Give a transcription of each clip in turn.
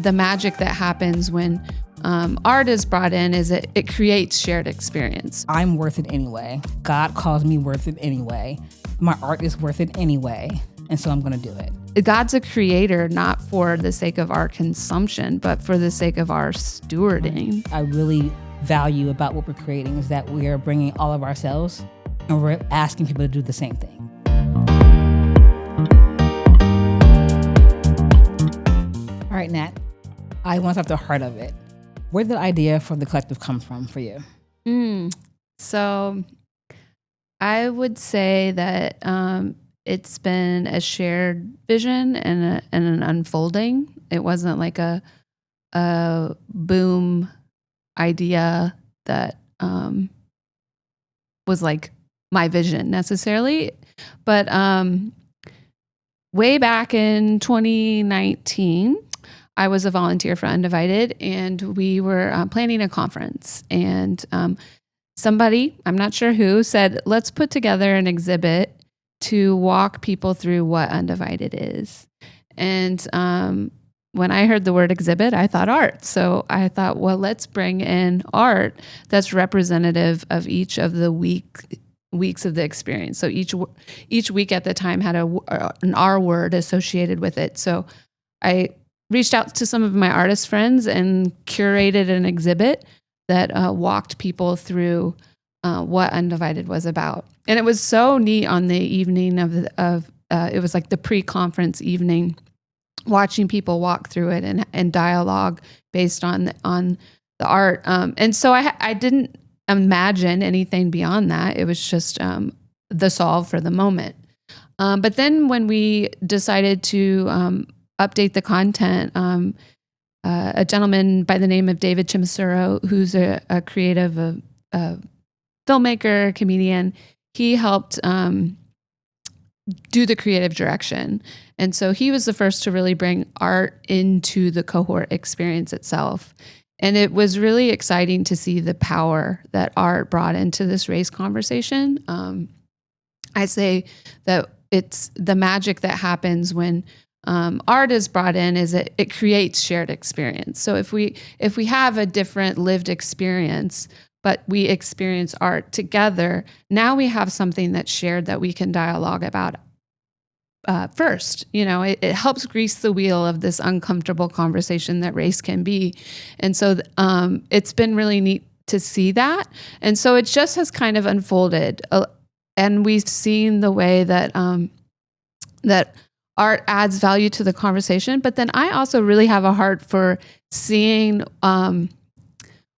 the magic that happens when art is brought in is it creates shared experience. I'm worth it anyway. God calls me worth it anyway. My art is worth it anyway. And so I'm going to do it. God's a creator, not for the sake of our consumption, but for the sake of our stewarding. I really value about what we're creating is that we are bringing all of ourselves and we're asking people to do the same thing. All right, Nat, I want to start the heart of it. Where did the idea for the collective come from for you? So I would say that it's been a shared vision and an unfolding. It wasn't like a boom idea that was like my vision necessarily. But way back in 2019, I was a volunteer for Undivided, and we were planning a conference. And somebody, I'm not sure who, said, let's put together an exhibit to walk people through what Undivided is. And when I heard the word exhibit, I thought art. So I thought, well, let's bring in art that's representative of each of the weeks of the experience. So each week at the time had an R word associated with it. So I reached out to some of my artist friends and curated an exhibit that walked people through what Undivided was about. And it was so neat on the evening of it was like the pre-conference evening, watching people walk through it and dialogue based on the art. And so I didn't imagine anything beyond that. It was just the solve for the moment. But then when we decided to update the content, a gentleman by the name of David Chimisuro, who's a creative, a filmmaker, comedian, he helped do the creative direction. And so he was the first to really bring art into the cohort experience itself. And it was really exciting to see the power that art brought into this race conversation. I say that it's the magic that happens when art is brought in is it creates shared experience. So if we have a different lived experience, but we experience art together, now we have something that's shared that we can dialogue about first. It helps grease the wheel of this uncomfortable conversation that race can be. And so it's been really neat to see that. And so it just has kind of unfolded. And we've seen the way that that art adds value to the conversation. But then I also really have a heart for seeing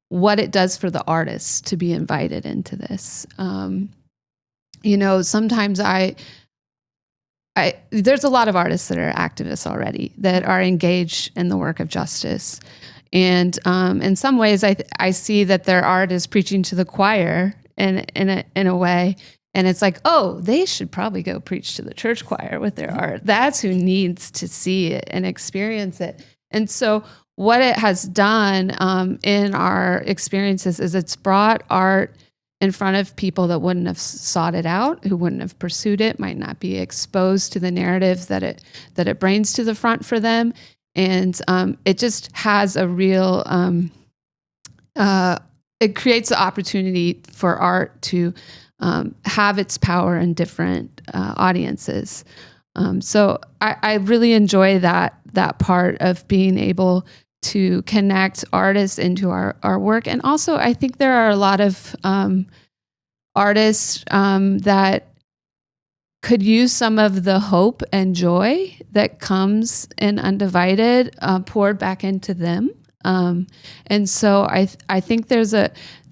what it does for the artists to be invited into this. Sometimes there's a lot of artists that are activists already that are engaged in the work of justice. And in some ways, I see that their art is preaching to the choir in a way. And it's like, oh, they should probably go preach to the church choir with their art. That's who needs to see it and experience it. And so what it has done in our experiences is it's brought art in front of people that wouldn't have sought it out, who wouldn't have pursued it, might not be exposed to the narrative that it brings to the front for them. And it just has a real, it creates the opportunity for art to have its power in different audiences. So I really enjoy that part of being able to connect artists into our work. And also, I think there are a lot of artists that could use some of the hope and joy that comes in Undivided poured back into them. And so I think there's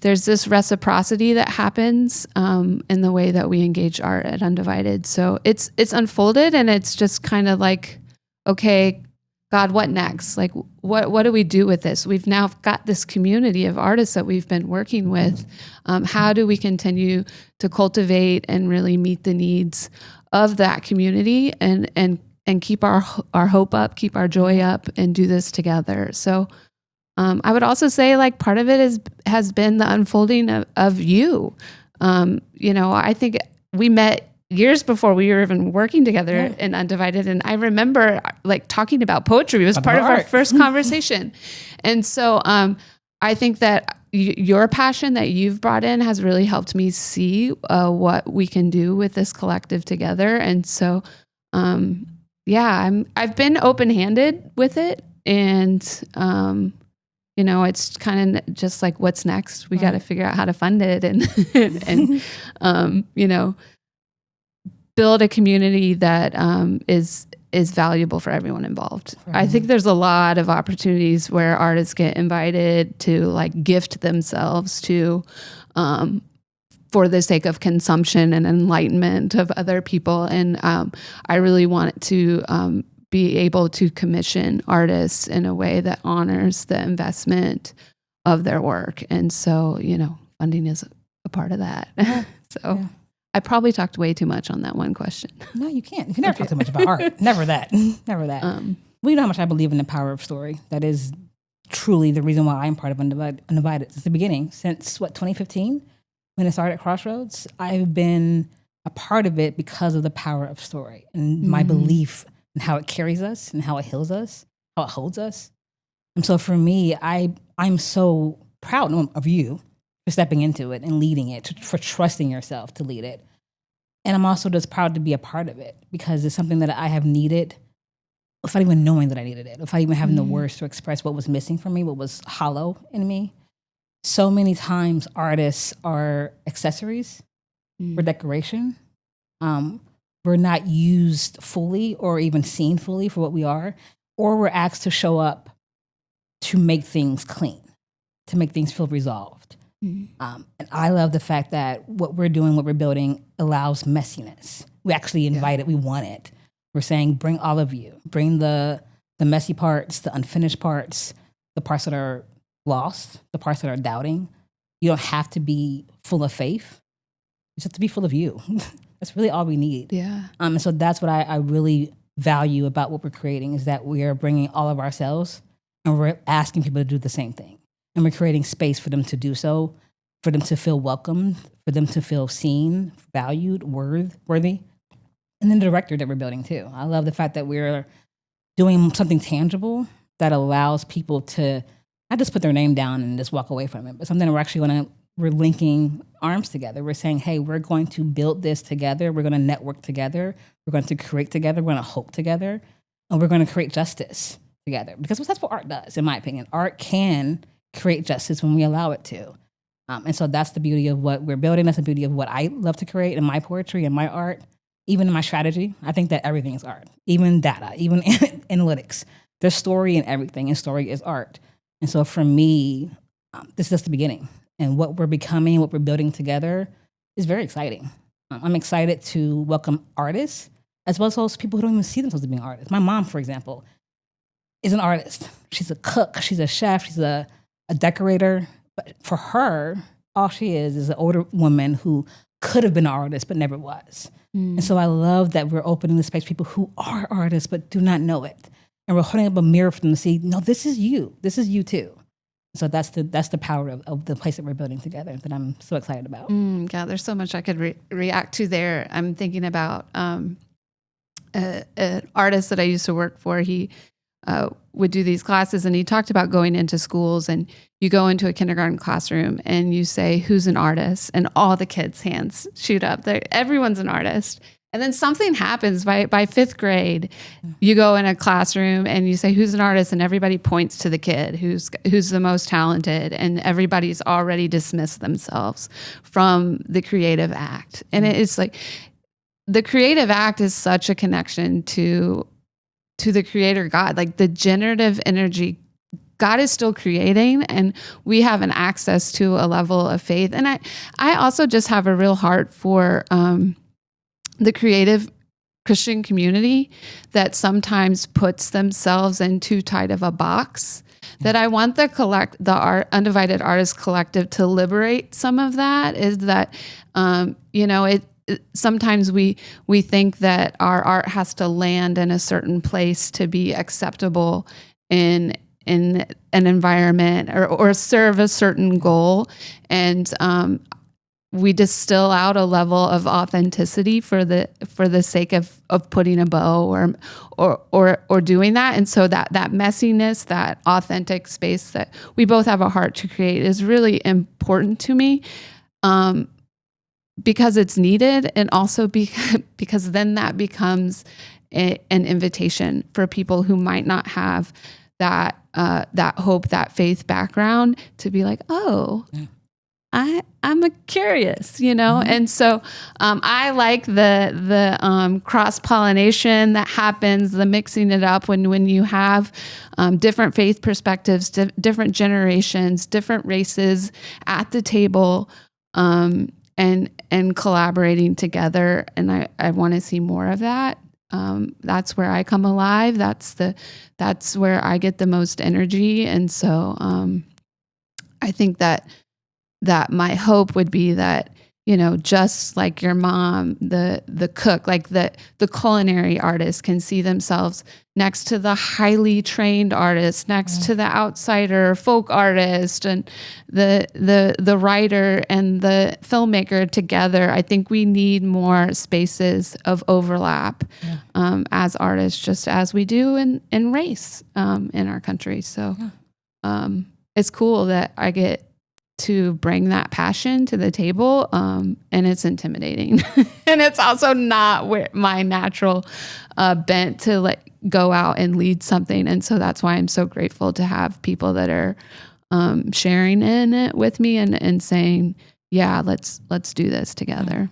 this reciprocity that happens in the way that we engage art at Undivided. So it's unfolded, and it's just kind of like, okay, God, what next? Like, what do we do with this? We've now got this community of artists that we've been working with. How do we continue to cultivate and really meet the needs of that community and keep our hope up, keep our joy up, and do this together? So I would also say, like, part of it has been the unfolding of you. I think we met years before we were even working together in Undivided. And I remember like talking about poetry. It was part of our first conversation. And so I think that your passion that you've brought in has really helped me see what we can do with this collective together. And so, I've been open-handed with it. And, it's kind of just like, what's next? We got to figure out how to fund it and build a community that is valuable for everyone involved. I think there's a lot of opportunities where artists get invited to like gift themselves to for the sake of consumption and enlightenment of other people. And I really want to be able to commission artists in a way that honors the investment of their work. And so, funding is a part of that. I probably talked way too much on that one question. No, you can't. You can never talk too much about art. Never that. Never that. Well, you know how much I believe in the power of story. That is truly the reason why I'm part of Undivided. Since the beginning, since 2015, when it started at Crossroads, I've been a part of it because of the power of story and my belief in how it carries us and how it heals us, how it holds us. And so for me, I'm so proud of you for stepping into it and leading it, for trusting yourself to lead it. And I'm also just proud to be a part of it because it's something that I have needed without even knowing that I needed it, without even having the words to express what was missing from me, what was hollow in me. So many times artists are accessories for decoration. We're not used fully or even seen fully for what we are, or we're asked to show up to make things clean, to make things feel resolved. And I love the fact that what we're doing, what we're building allows messiness. We actually invite it, we want it. We're saying, bring all of you, bring the messy parts, the unfinished parts, the parts that are lost, the parts that are doubting. You don't have to be full of faith. You just have to be full of you. That's really all we need. Yeah. And so that's what I really value about what we're creating is that we are bringing all of ourselves and we're asking people to do the same thing. And we're creating space for them to do so, for them to feel welcomed, for them to feel seen, valued, worthy. And then the director that we're building too. I love the fact that we're doing something tangible that allows people to not just put their name down and just walk away from it, but something that we're linking arms together. We're saying, hey, we're going to build this together. We're going to network together. We're going to create together. We're going to hope together. And we're going to create justice together. Because that's what art does, in my opinion. Art can create justice when we allow it to. And so that's the beauty of what we're building. That's the beauty of what I love to create in my poetry and my art, even in my strategy. I think that everything is art, even data, even analytics. There's story in everything, and story is art. And so for me, this is just the beginning. And what we're becoming, what we're building together is very exciting. I'm excited to welcome artists, as well as those people who don't even see themselves as being artists. My mom, for example, is an artist. She's a cook, she's a chef, she's a decorator. But for her, all she is an older woman who could have been an artist but never was. And so I love that we're opening the space for people who are artists but do not know it. And we're holding up a mirror for them to see, no, this is you. This is you too. So that's the power of the place that we're building together that I'm so excited about. God, there's so much I could react to there. I'm thinking about an artist that I used to work for. He would do these classes, and he talked about going into schools, and you go into a kindergarten classroom and you say, who's an artist? And all the kids' hands shoot up. Everyone's an artist. And then something happens by fifth grade. You go in a classroom and you say, who's an artist? And everybody points to the kid who's the most talented. And everybody's already dismissed themselves from the creative act. And it's like, the creative act is such a connection to the creator God, like the generative energy. God is still creating, and we have an access to a level of faith. And I also just have a real heart for the creative Christian community that sometimes puts themselves in too tight of a box. That I want the Undivided Artist Collective to liberate some of that. Is that sometimes we think that our art has to land in a certain place to be acceptable in an environment or serve a certain goal. And we distill out a level of authenticity for the sake of putting a bow or doing that. And so that messiness, that authentic space that we both have a heart to create is really important to me, because it's needed, and also because then that becomes an invitation for people who might not have that hope, that faith background, to be like, oh, yeah. I'm curious, and so I like the cross-pollination that happens, the mixing it up when you have different faith perspectives, different generations, different races at the table, and collaborating together. And I want to see more of that. That's where I come alive. That's where I get the most energy. And so I think that my hope would be that, just like your mom, the cook, like the culinary artist can see themselves next to the highly trained artist, next to the outsider folk artist, and the writer and the filmmaker together. I think we need more spaces of overlap as artists, just as we do in race in our country. So it's cool that I get to bring that passion to the table, and it's intimidating. And it's also not where my natural bent to go out and lead something. And so that's why I'm so grateful to have people that are sharing in it with me and saying, yeah, let's do this together.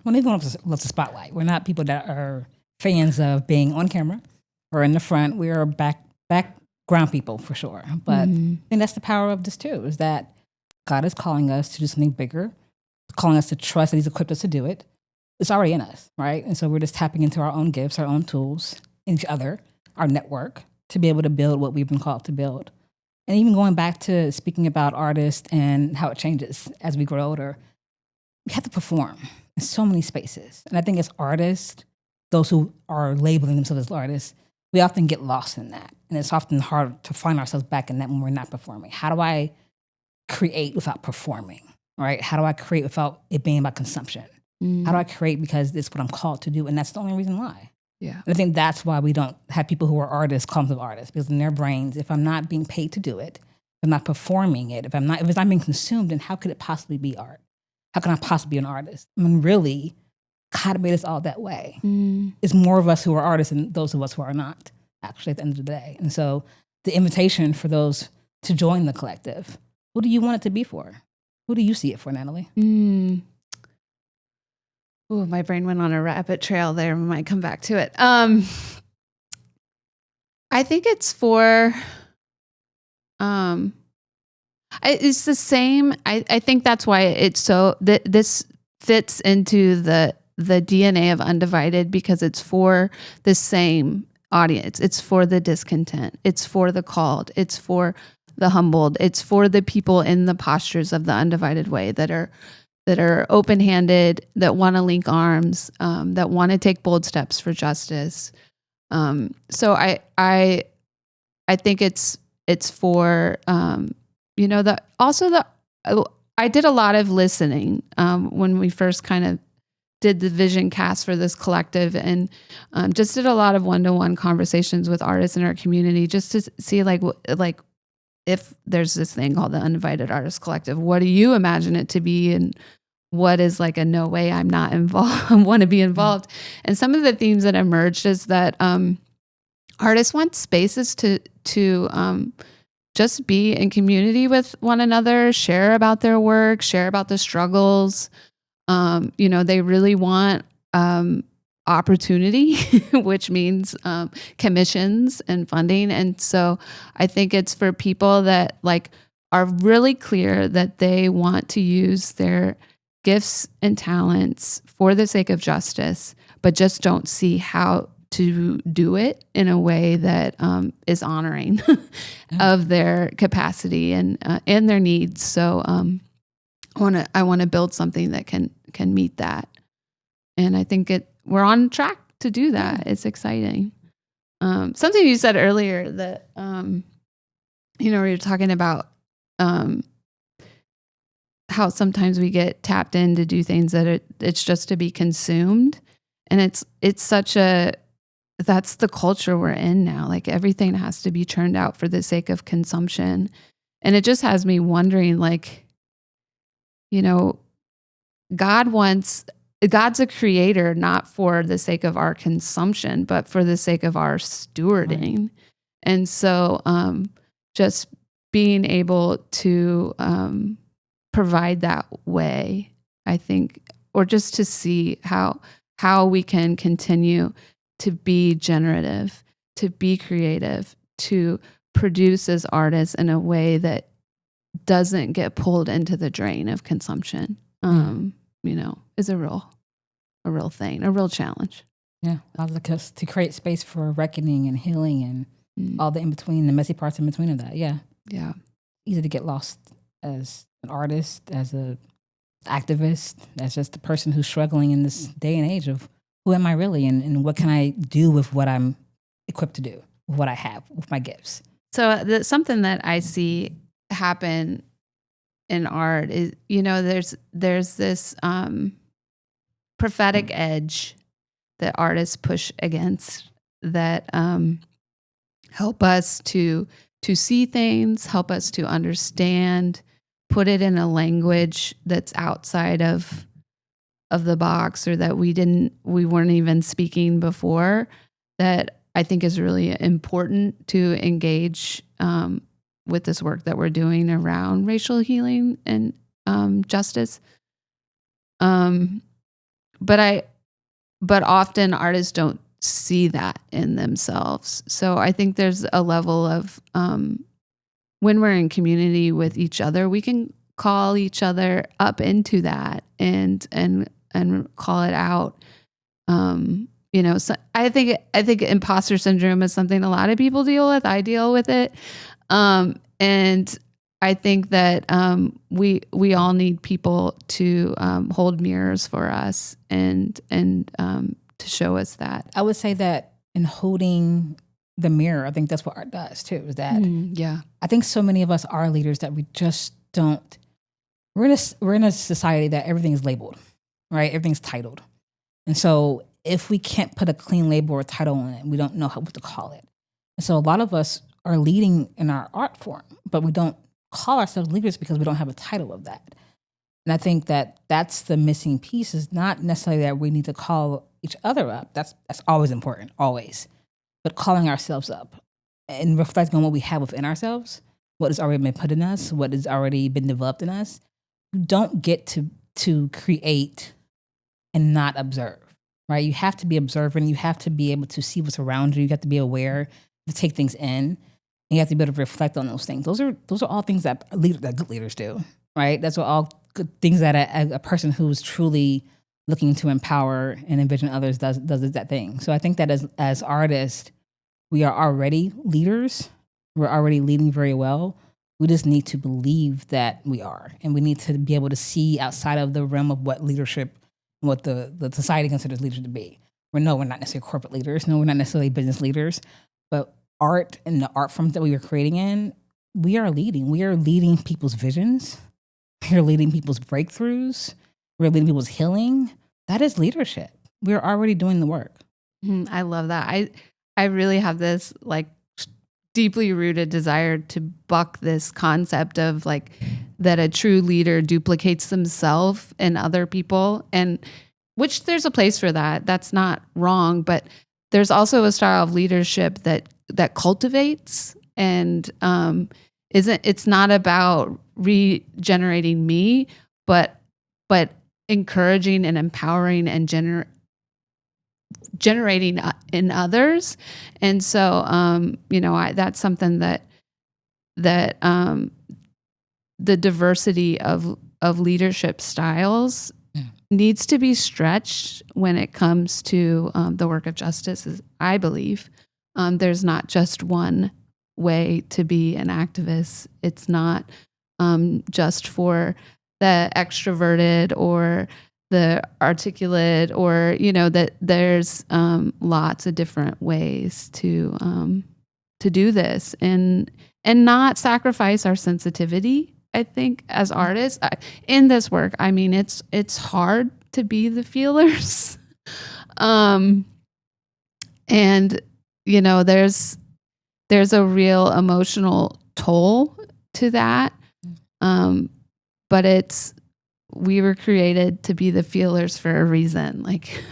Well, neither one of us loves the spotlight. We're not people that are fans of being on camera or in the front. We are background people for sure. But I think that's the power of this too, is that God is calling us to do something bigger, calling us to trust that He's equipped us to do it. It's already in us, right? And so we're just tapping into our own gifts, our own tools, each other, our network, to be able to build what we've been called to build. And even going back to speaking about artists and how it changes as we grow older, we have to perform in so many spaces. And I think as artists, those who are labeling themselves as artists, we often get lost in that. And it's often hard to find ourselves back in that when we're not performing. How do I create without performing, right? How do I create without it being about consumption? How do I create because it's what I'm called to do? And that's the only reason why. Yeah. And I think that's why we don't have people who are artists call themselves artists, because in their brains, if I'm not being paid to do it, if I'm not performing it, if it's not being consumed, then how could it possibly be art? How can I possibly be an artist? I mean, really, God made us all that way. It's more of us who are artists than those of us who are not, actually, at the end of the day. And so the invitation for those to join the collective, who do you want it to be for? Who do you see it for, Natalie? Oh, my brain went on a rabbit trail there. We might come back to it. I think it's for, it's the same. I think that's why it's so, this fits into the DNA of Undivided, because it's for the same audience. It's for the discontent. It's for the called. It's for the humbled. It's for the people in the postures of the Undivided way that are open-handed, that want to link arms, that want to take bold steps for justice. So I think it's for I did a lot of listening when we first kind of did the vision cast for this collective, and just did a lot of one-to-one conversations with artists in our community, just to see like if there's this thing called the Undivided Artist Collective, what do you imagine it to be? And what is like a no way I'm not involved, want to be involved. And some of the themes that emerged is that artists want spaces to just be in community with one another, share about their work, share about the struggles. They really want opportunity, which means commissions and funding. And so I think it's for people that are really clear that they want to use their gifts and talents for the sake of justice, but just don't see how to do it in a way that is honoring of their capacity and their needs. So I want to build something that can meet that. And I think we're on track to do that. It's exciting. Something you said earlier that, we were talking about how sometimes we get tapped in to do things that it's just to be consumed. And it's such a, that's the culture we're in now. Like everything has to be churned out for the sake of consumption. And it just has me wondering, like, you know, God's a creator, not for the sake of our consumption, but for the sake of our stewarding. Right. And so just being able to provide that way, I think, or just to see how we can continue to be generative, to be creative, to produce as artists in a way that doesn't get pulled into the drain of consumption, you know, is a real thing, a real challenge. Yeah, because to create space for reckoning and healing and all the in between, the messy parts in between of that. Yeah, yeah, easy to get lost as an artist, as a activist, as just a person who's struggling in this day and age of who am I really, and what can I do with what I'm equipped to do, with what I have, with my gifts. So something that I see happen in art is, you know, there's this prophetic edge that artists push against that help us to see things, help us to understand, put it in a language that's outside of the box, or that we weren't even speaking before, that I think is really important to engage with this work that we're doing around racial healing and justice. But often artists don't see that in themselves. So I think there's a level of when we're in community with each other, we can call each other up into that and call it out. You know, so I think imposter syndrome is something a lot of people deal with. I deal with it. And I think that we all need people to hold mirrors for us and to show us that. I would say that in holding the mirror, I think that's what art does too. Is that I think so many of us are leaders that we just don't. We're in a society that everything is labeled, right? Everything's titled, and so if we can't put a clean label or title on it, we don't know what to call it. And so a lot of us are leading in our art form, but we don't call ourselves leaders because we don't have a title of that. And I think that that's the missing piece, is not necessarily that we need to call each other up. That's always important, always. But calling ourselves up and reflecting on what we have within ourselves, what has already been put in us, what has already been developed in us. You don't get to create and not observe, right? You have to be observant. You have to be able to see what's around you. You have to be aware, to take things in. And you have to be able to reflect on those things. Those are all things that good leaders do, right? That's what all good things that a person who's truly looking to empower and envision others does that thing. So I think that as artists, we are already leaders. We're already leading very well. We just need to believe that we are, and we need to be able to see outside of the realm of what leadership, what the society considers leadership to be. We're not necessarily corporate leaders. No, we're not necessarily business leaders, but art and the art forms that we are creating in, we are leading. We are leading people's visions. We are leading people's breakthroughs. We're leading people's healing. That is leadership. We're already doing the work. I love that. I really have this like deeply rooted desire to buck this concept of like that a true leader duplicates themselves and other people, and which there's a place for that. That's not wrong, but there's also a style of leadership that cultivates and it's not about regenerating me, but encouraging and empowering and generating in others. And so you know, that's something that the diversity of leadership styles needs to be stretched when it comes to the work of justice, I believe. There's not just one way to be an activist. It's not just for the extroverted or the articulate, or, you know, that there's lots of different ways to do this and not sacrifice our sensitivity I think as artists in this work, I mean, it's hard to be the feelers. And there's a real emotional toll to that. But we were created to be the feelers for a reason. Like,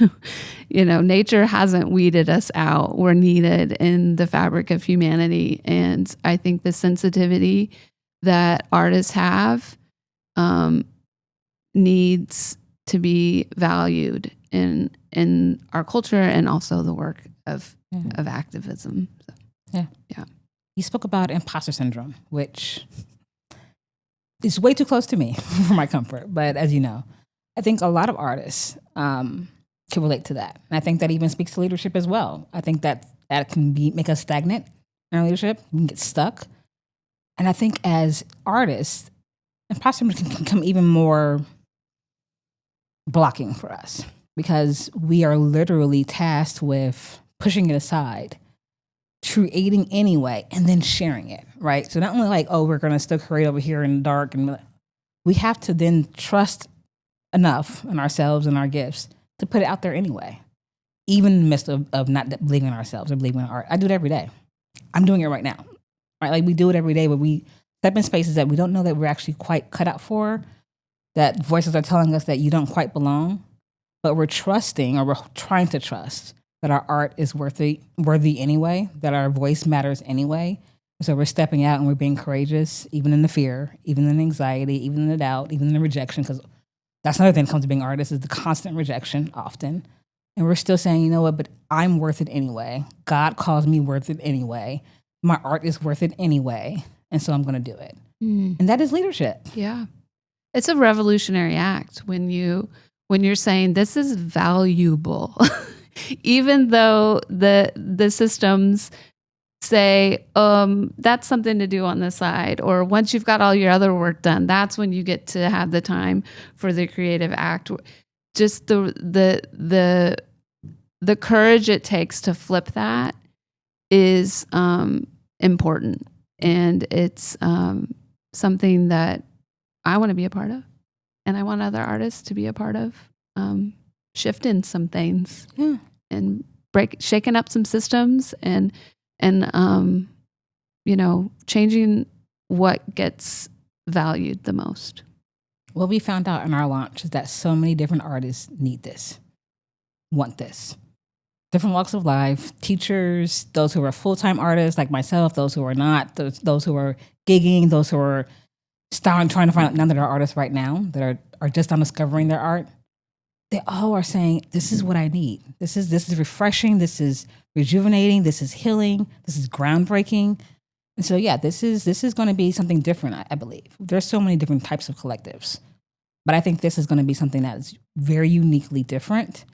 nature hasn't weeded us out. We're needed in the fabric of humanity. And I think the sensitivity that artists have needs to be valued in our culture and also the work of activism. So, yeah. You spoke about imposter syndrome, which is way too close to me for my comfort. But as you know, I think a lot of artists can relate to that. And I think that even speaks to leadership as well. I think that can make us stagnant in our leadership. We can get stuck. And I think as artists, imposter syndrome can become even more blocking for us because we are literally tasked with pushing it aside, creating anyway, and then sharing it, right? So not only like, oh, we're going to still create over here in the dark, and we have to then trust enough in ourselves and our gifts to put it out there anyway, even in the midst of not believing in ourselves or believing in art. I do it every day. I'm doing it right now, right? Like we do it every day, but we step in spaces that we don't know that we're actually quite cut out for, that voices are telling us that you don't quite belong, but we're trusting, or we're trying to trust, that our art is worthy anyway, that our voice matters anyway. So we're stepping out and we're being courageous, even in the fear, even in the anxiety, even in the doubt, even in the rejection, because that's another thing that comes to being artists is the constant rejection often. And we're still saying, you know what, but I'm worth it anyway. God calls me worth it anyway. My art is worth it anyway. And so I'm going to do it. And that is leadership. Yeah. It's a revolutionary act when you're saying this is valuable. Even though the systems say that's something to do on the side, or once you've got all your other work done, that's when you get to have the time for the creative act. Just the courage it takes to flip that is important, and it's something that I want to be a part of, and I want other artists to be a part of. Shifting some things and shaking up some systems and changing what gets valued the most. What we found out in our launch is that so many different artists need this, want this. Different walks of life, teachers, those who are full-time artists like myself, those who are not, those who are gigging, those who are trying to find out none that are artists right now, that are just on discovering their art. They all are saying, this is what I need. This is refreshing. This is rejuvenating. This is healing. This is groundbreaking. And so, yeah, this is going to be something different, I believe. There's so many different types of collectives. But I think this is going to be something that is very uniquely different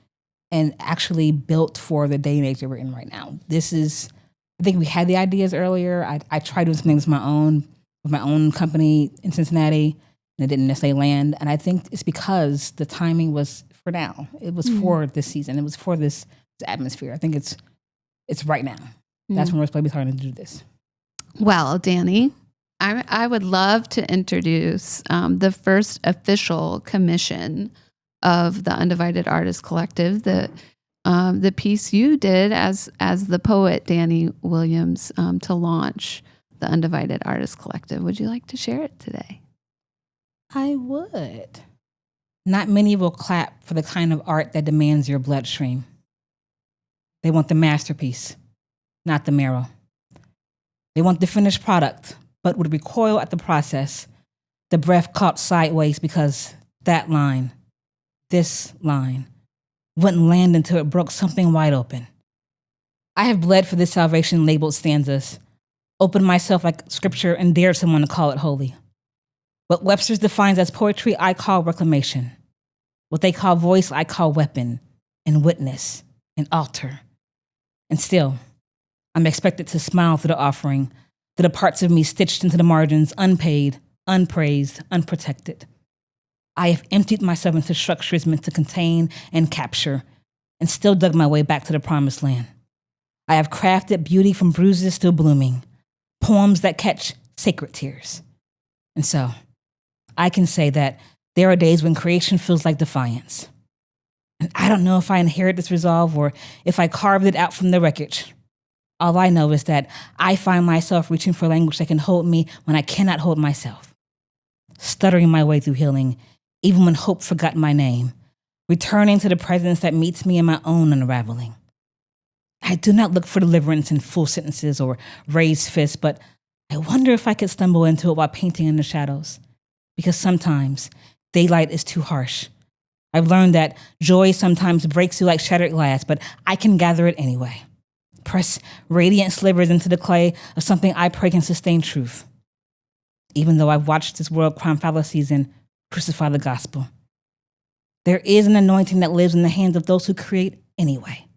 and actually built for the day and age that we're in right now. I think we had the ideas earlier. I tried doing some things with my own company in Cincinnati, and it didn't necessarily land. And I think it's because the timing was for now. It was for this season. It was for this atmosphere. I think it's right now. That's when we're supposed to be starting to do this. Well, Dani, I would love to introduce the first official commission of the Undivided Artist Collective, the piece you did as the poet Dani Williams to launch the Undivided Artist Collective. Would you like to share it today? I would. Not many will clap for the kind of art that demands your bloodstream. They want the masterpiece, not the marrow. They want the finished product, but would recoil at the process, the breath caught sideways because that line, this line, wouldn't land until it broke something wide open. I have bled for this salvation labeled stanzas, opened myself like scripture and dared someone to call it holy. What Webster's defines as poetry, I call reclamation. What they call voice, I call weapon and witness and altar. And still, I'm expected to smile through the offering, through the parts of me stitched into the margins, unpaid, unpraised, unprotected. I have emptied myself into structures meant to contain and capture, and still dug my way back to the promised land. I have crafted beauty from bruises still blooming, poems that catch sacred tears. And so, I can say that there are days when creation feels like defiance. And I don't know if I inherit this resolve or if I carved it out from the wreckage. All I know is that I find myself reaching for language that can hold me when I cannot hold myself. Stuttering my way through healing, even when hope forgot my name. Returning to the presence that meets me in my own unraveling. I do not look for deliverance in full sentences or raised fists, but I wonder if I could stumble into it while painting in the shadows. Because sometimes daylight is too harsh. I've learned that joy sometimes breaks through like shattered glass, but I can gather it anyway. Press radiant slivers into the clay of something I pray can sustain truth. Even though I've watched this world crime fallacies and crucify the gospel. There is an anointing that lives in the hands of those who create anyway,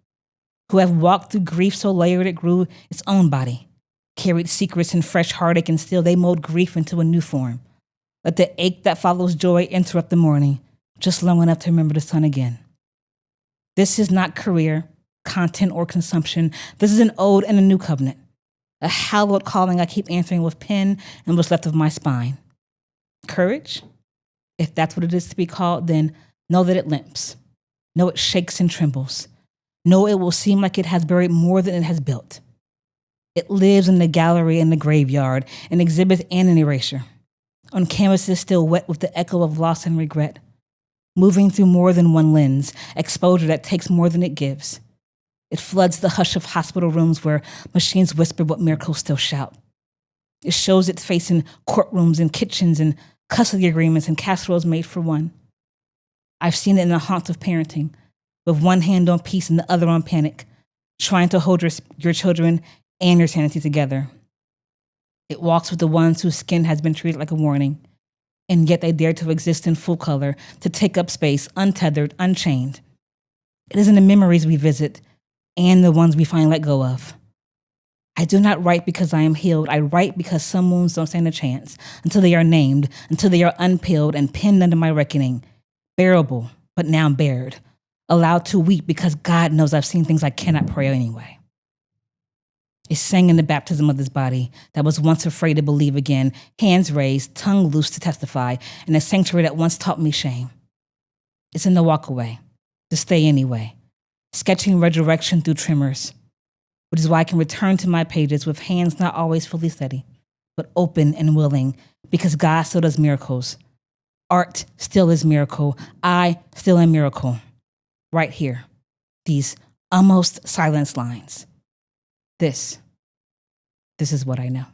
who have walked through grief so layered it grew its own body, carried secrets and fresh heartache, and still they mold grief into a new form. Let the ache that follows joy interrupt the morning, just long enough to remember the sun again. This is not career, content, or consumption. This is an ode and a new covenant, a hallowed calling I keep answering with pen and what's left of my spine. Courage? If that's what it is to be called, then know that it limps. Know it shakes and trembles. Know it will seem like it has buried more than it has built. It lives in the gallery and the graveyard, an exhibit and an erasure. On canvases still wet with the echo of loss and regret. Moving through more than one lens, exposure that takes more than it gives. It floods the hush of hospital rooms where machines whisper what miracles still shout. It shows its face in courtrooms and kitchens and custody agreements and casseroles made for one. I've seen it in the haunts of parenting, with one hand on peace and the other on panic, trying to hold your children and your sanity together. It walks with the ones whose skin has been treated like a warning, and yet they dare to exist in full color, to take up space, untethered, unchained. It is in the memories we visit and the ones we finally let go of. I do not write because I am healed. I write because some wounds don't stand a chance until they are named, until they are unpeeled and pinned under my reckoning. Bearable, but now bared. Allowed to weep because God knows I've seen things I cannot pray anyway. It sang in the baptism of this body that was once afraid to believe again, hands raised, tongue loose to testify, in a sanctuary that once taught me shame. It's in the walk away, to stay anyway, sketching resurrection through tremors, which is why I can return to my pages with hands not always fully steady, but open and willing, because God still does miracles. Art still is miracle. I still am miracle. Right here, these almost silenced lines. This is what I know.